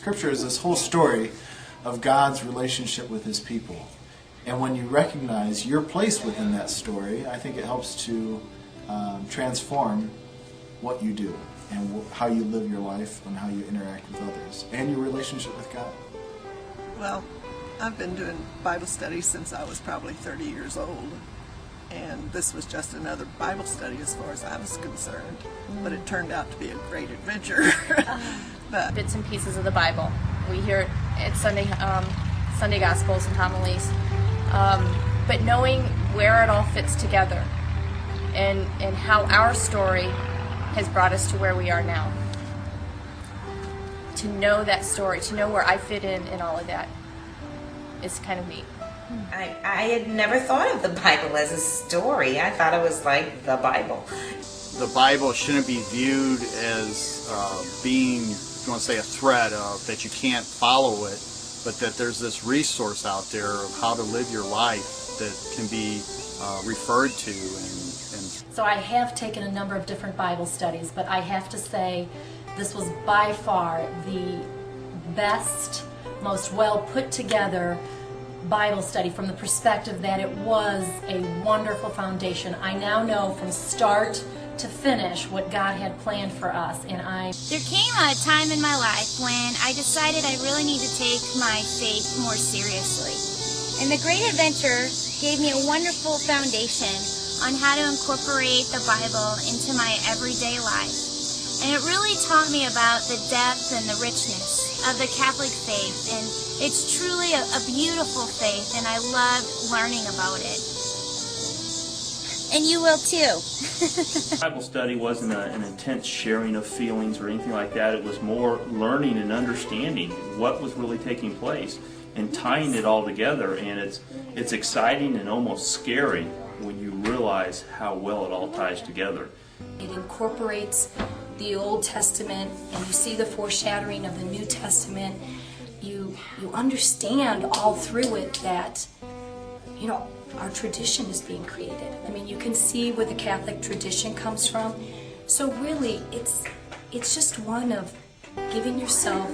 Scripture is this whole story of God's relationship with His people. And when you recognize your place within that story, I think it helps to transform what you do and how you live your life and how you interact with others and your relationship with God. Well, I've been doing Bible studies since I was probably 30 years old. And this was just another Bible study as far as I was concerned. But it turned out to be a great adventure. But bits and pieces of the Bible. We hear it at Sunday Gospels and homilies. But knowing where it all fits together and how our story has brought us to where we are now. To know that story, to know where I fit in all of that is kind of neat. I had never thought of the Bible as a story. I thought it was like the Bible. The Bible shouldn't be viewed as being, if you want to say, a threat that you can't follow it, but that there's this resource out there of how to live your life that can be referred to. So I have taken a number of different Bible studies, but I have to say this was by far the best, most well put together Bible study from the perspective that it was a wonderful foundation. I now know from start to finish what God had planned for us, and There came a time in my life when I decided I really need to take my faith more seriously. And the Great Adventure gave me a wonderful foundation on how to incorporate the Bible into my everyday life. And it really taught me about the depth and the richness of the Catholic faith, and it's truly a beautiful faith, and I love learning about it. And you will too. Bible study wasn't an intense sharing of feelings or anything like that. It was more learning and understanding what was really taking place and tying it all together, and it's exciting and almost scary when you realize how well it all ties together. it incorporates the Old Testament, and you see the foreshadowing of the New Testament. You understand all through it that, our tradition is being created. I mean, you can see where the Catholic tradition comes from. So really, it's just one of giving yourself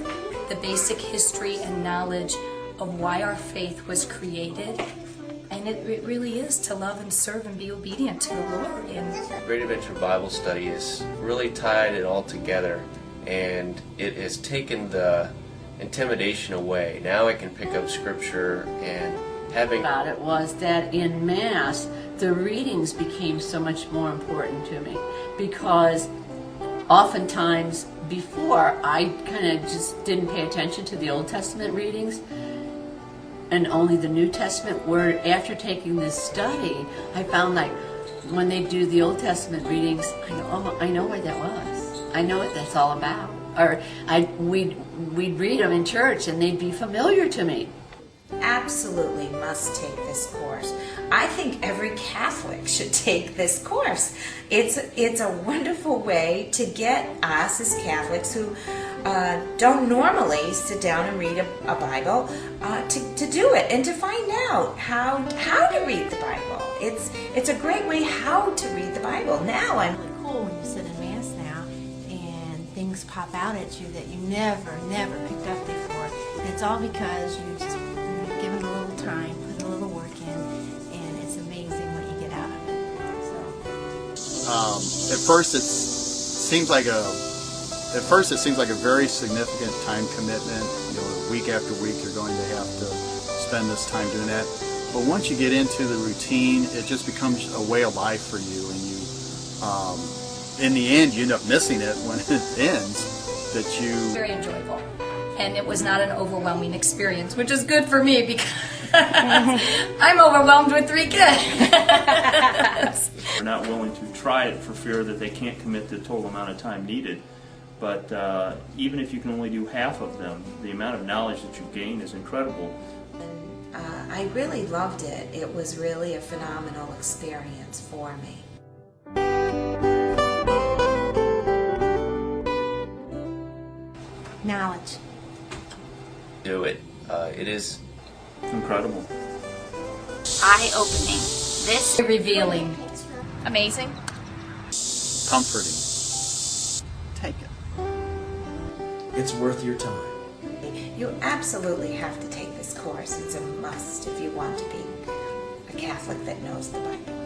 the basic history and knowledge of why our faith was created. And it really is to love and serve and be obedient to the Lord. And Great Adventure Bible Study has really tied it all together, and it has taken the intimidation away. Now I can pick up Scripture and having... About it was that in Mass, the readings became so much more important to me, because oftentimes before I kind of just didn't pay attention to the Old Testament readings and only the New Testament, where after taking this study, I found like when they do the Old Testament readings, I know where that was. I know what that's all about. Or we'd read them in church and they'd be familiar to me. Absolutely must take this course. I think every Catholic should take this course. It's a wonderful way to get us as Catholics who don't normally sit down and read a Bible to do it and to find out how to read the Bible. It's a great way how to read the Bible. Now I'm really cool when you sit in Mass now and things pop out at you that you never picked up before. And it's all because you just give it a little time, put a little work in, and it's amazing what you get out of it. So. At first it seems like a very significant time commitment. Week after week you're going to have to spend this time doing that. But once you get into the routine, it just becomes a way of life for you, and you, in the end, you end up missing it when it ends. Very enjoyable, and it was not an overwhelming experience, which is good for me because I'm overwhelmed with 3 kids. They're not willing to try it for fear that they can't commit the total amount of time needed. But even if you can only do half of them, the amount of knowledge that you gain is incredible. I really loved it. It was really a phenomenal experience for me. Knowledge. Do it. It is incredible. Eye-opening. This revealing. Amazing. Comforting. Take it. It's worth your time. You absolutely have to take this course. It's a must if you want to be a Catholic that knows the Bible.